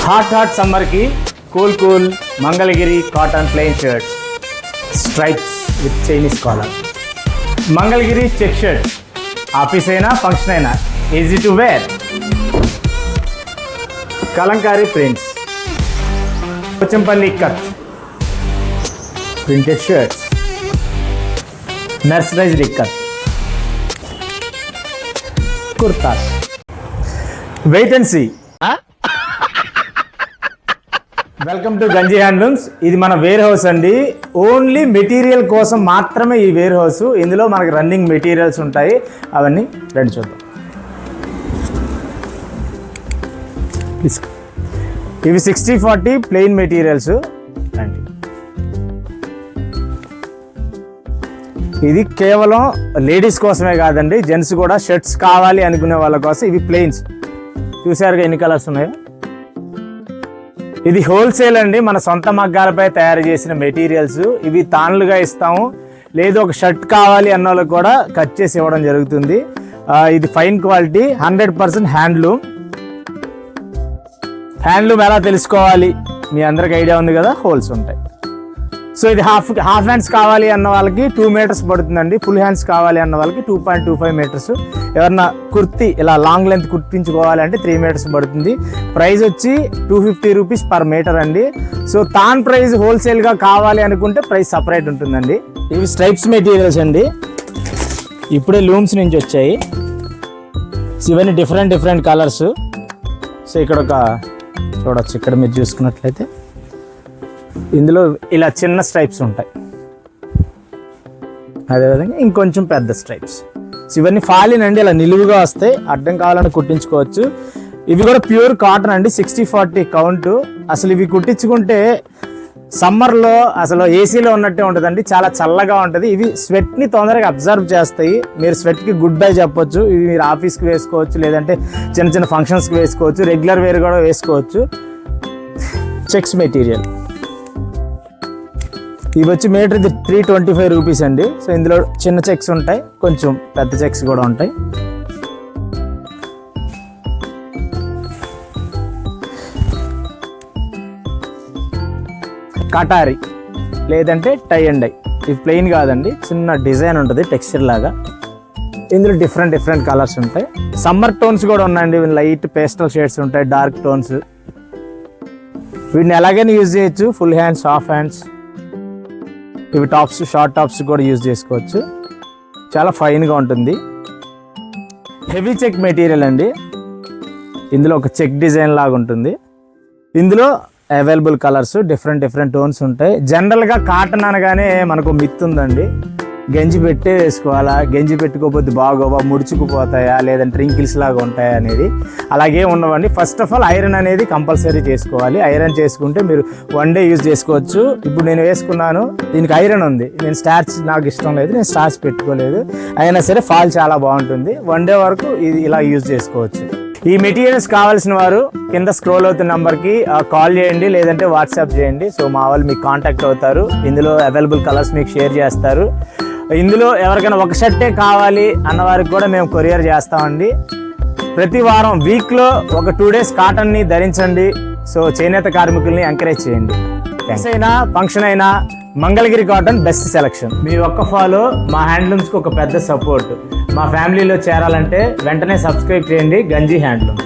Hot summer కి cool Mangalagiri cotton plain shirts stripes with Chinese collar. Mangalagiri check shirt office అయినా function అయినా easy to wear. Kalamkari prints, Pochampally cut printed shirts, mercerised cut, kurtas. Wait and see. Welcome to Ganji handlooms. ఇది మన warehouse అండి. Only material కోసం మాత్రమే ఈ wear house. ఇందులో మనకి రన్నింగ్ మెటీరియల్స్ ఉంటాయి. అవన్నీ రండి చూద్దాం. ఇవి 60-40 ప్లెయిన్ మెటీరియల్స్ అండి. ఇది కేవలం లేడీస్ కోసమే కాదండి, జెంట్స్ కూడా షర్ట్స్ కావాలి అనుకునే వాళ్ళ కోసం. ఇవి ప్లెయిన్స్ చూసారుగా ఎన్ని కలర్స్ ఉన్నాయో. ఇది హోల్సేల్ అండి, మన సొంత మగ్గాలపై తయారు చేసిన మెటీరియల్స్. ఇవి తాన్లుగా ఇస్తాము, లేదు ఒక షర్ట్ కావాలి అన్న వాళ్ళకి కూడా కట్ చేసి ఇవ్వడం జరుగుతుంది. ఇది ఫైన్ క్వాలిటీ, 100% హ్యాండ్లూమ్. హ్యాండ్లూమ్ ఎలా తెలుసుకోవాలి మీ అందరికి ఐడియా ఉంది కదా, హోల్స్ ఉంటాయి. సో ఇది హాఫ్ హ్యాండ్స్ కావాలి అన్న వాళ్ళకి 2 మీటర్స్ పడుతుందండి. ఫుల్ హ్యాండ్స్ కావాలి అన్న వాళ్ళకి 2.25 మీటర్స్. ఎవరన్నా కుర్తీ ఇలా లాంగ్ లెంత్ కుట్టించుకోవాలంటే 3 మీటర్స్ పడుతుంది. ప్రైస్ వచ్చి 250 రూపీస్ పర్ మీటర్ అండి. సో తాన్ ప్రైస్ హోల్సేల్గా కావాలి అనుకుంటే ప్రైస్ సపరేట్ ఉంటుందండి. ఇవి స్ట్రైప్స్ మెటీరియల్స్ అండి, ఇప్పుడే లూమ్స్ నుంచి వచ్చాయి. సో ఇవన్నీ డిఫరెంట్ కలర్స్. సో ఇక్కడ ఒక చూడొచ్చు, ఇక్కడ మీరు చూసుకున్నట్లయితే ఇందులో ఇలా చిన్న స్ట్రైప్స్ ఉంటాయి, అదేవిధంగా ఇంకొంచెం పెద్ద స్ట్రైప్స్. ఇవన్నీ ఫాలిన్ అండి, ఇలా నిలువుగా వస్తాయి. అడ్డం కావాలని కుట్టించుకోవచ్చు. ఇవి కూడా ప్యూర్ కాటన్ అండి, 60-40 కౌంట్. అసలు ఇవి కుట్టించుకుంటే సమ్మర్లో అసలు ఏసీలో ఉన్నట్టే ఉంటుందండి, చాలా చల్లగా ఉంటుంది. ఇవి స్వెట్ని తొందరగా అబ్జర్వ్ చేస్తాయి. మీరు స్వెట్కి గుడ్ బై చెప్పొచ్చు. ఇవి మీరు ఆఫీస్కి వేసుకోవచ్చు, లేదంటే చిన్న ఫంక్షన్స్కి వేసుకోవచ్చు, రెగ్యులర్ వేర్ కూడా వేసుకోవచ్చు. చెక్స్ మెటీరియల్ ఇవి వచ్చి మీటర్ 325 రూపీస్ అండి. సో ఇందులో చిన్న చెక్స్ ఉంటాయి, కొంచెం పెద్ద చెక్స్ కూడా ఉంటాయి. కటారి లేదంటే టై అండ్ డై. ఇది ప్లెయిన్ కాదండి, చిన్న డిజైన్ ఉంటుంది టెక్స్చర్ లాగా. ఇందులో డిఫరెంట్ కలర్స్ ఉంటాయి. సమ్మర్ టోన్స్ కూడా ఉన్నాయండి. లైట్ పేస్టల్ షేడ్స్ ఉంటాయి, డార్క్ టోన్స్. వీటిని ఎలాగైనా యూజ్ చేయొచ్చు, ఫుల్ హ్యాండ్స్, హాఫ్ హ్యాండ్స్. ఇవి టాప్స్, షార్ట్ టాప్స్ కూడా యూజ్ చేసుకోవచ్చు. చాలా ఫైన్గా ఉంటుంది. హెవీ చెక్ మెటీరియల్ అండి. ఇందులో ఒక చెక్ డిజైన్ లాగా ఉంటుంది. ఇందులో అవైలబుల్ కలర్స్, డిఫరెంట్ టోన్స్ ఉంటాయి. జనరల్గా కాటన్ అనగానే మనకు మిత్ ఉందండి, గంజి పెట్టే వేసుకోవాలా, గంజి పెట్టుకోకపోతే బాగోవా, ముడుచుకుపోతాయా, లేదంటే రింకిల్స్ లాగా ఉంటాయా అనేది. అలాగే ఉండవండి. ఫస్ట్ ఆఫ్ ఆల్ ఐరన్ అనేది కంపల్సరీ చేసుకోవాలి. ఐరన్ చేసుకుంటే మీరు 1 డే యూజ్ చేసుకోవచ్చు. ఇప్పుడు నేను వేసుకున్నాను, దీనికి ఐరన్ ఉంది. నేను స్టార్చ్ నాకు ఇష్టం లేదు, నేను స్టార్చ్ పెట్టుకోలేదు. అయినా సరే ఫాల్ చాలా బాగుంటుంది. 1 డే వరకు ఇది ఇలా యూజ్ చేసుకోవచ్చు. ఈ మెటీరియల్స్ కావాల్సిన వారు కింద స్క్రోల్ అవుతున్న నెంబర్కి కాల్ చేయండి, లేదంటే వాట్సాప్ చేయండి. సో మా వాళ్ళు మీకు కాంటాక్ట్ అవుతారు. ఇందులో అవైలబుల్ కలర్స్ మీకు షేర్ చేస్తారు. ఇందులో ఎవరికైనా ఒక షర్టే కావాలి అన్నవారికి కూడా మేము కొరియర్ చేస్తామండి. ప్రతి వారం వీక్లో ఒక 2 డేస్ కాటన్ని ధరించండి. సో చేనేత కార్మికుల్ని ఎంకరేజ్ చేయండి. అయినా ఫంక్షన్ అయినా మంగళగిరి కాటన్ బెస్ట్ సెలక్షన్. మీ ఒక్క ఫాలో మా హ్యాండ్లూమ్స్కి ఒక పెద్ద సపోర్ట్. మా ఫ్యామిలీలో చేరాలంటే వెంటనే సబ్స్క్రైబ్ చేయండి గంజి హ్యాండ్లూమ్స్.